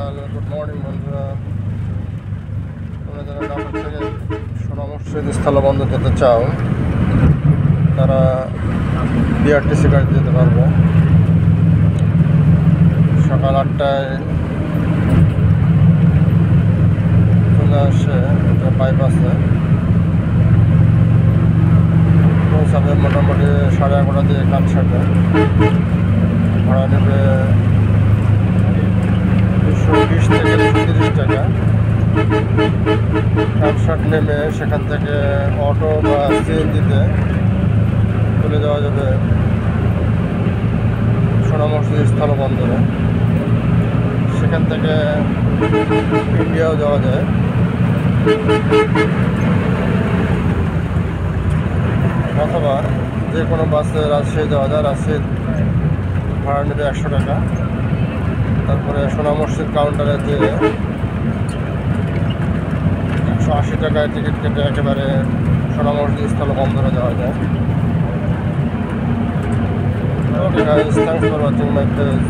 সকাল, good morning বন্ধুরা। তোমরা যারা ঢাকা থেকে সোনা মসজিদ স্থলবন্দর যেতে চাও তারা বিআরটিসি গাড়ি যেতে পারবে। সকাল 8টায় চলে আসে এটা বাইপাসে, পৌঁছাবে মোটামুটি 11:30 দিয়ে কালসাটে। ভাড়া নেবে 220 থেকে 230 টাকা। কালসাট নেমে সেখান থেকে অটো বা সিএনজিতে চলে যাওয়া যাবে সোনা মসজিদ স্থলবন্দরে। সেখান থেকে ইন্ডিয়াও যাওয়া যায়। অথবা যে কোনো বাসে রাজশাহী যাওয়া যায়। রাজশাহী ভাড়া নেবে 100 টাকা। তারপরে সোনা মসজিদ কাউন্টারে যে 180 টাকায় টিকিট কেটে একেবারে সোনা মসজিদ স্থলবন্দরে যাওয়া যায়। Okay guys, thanks for watching my page.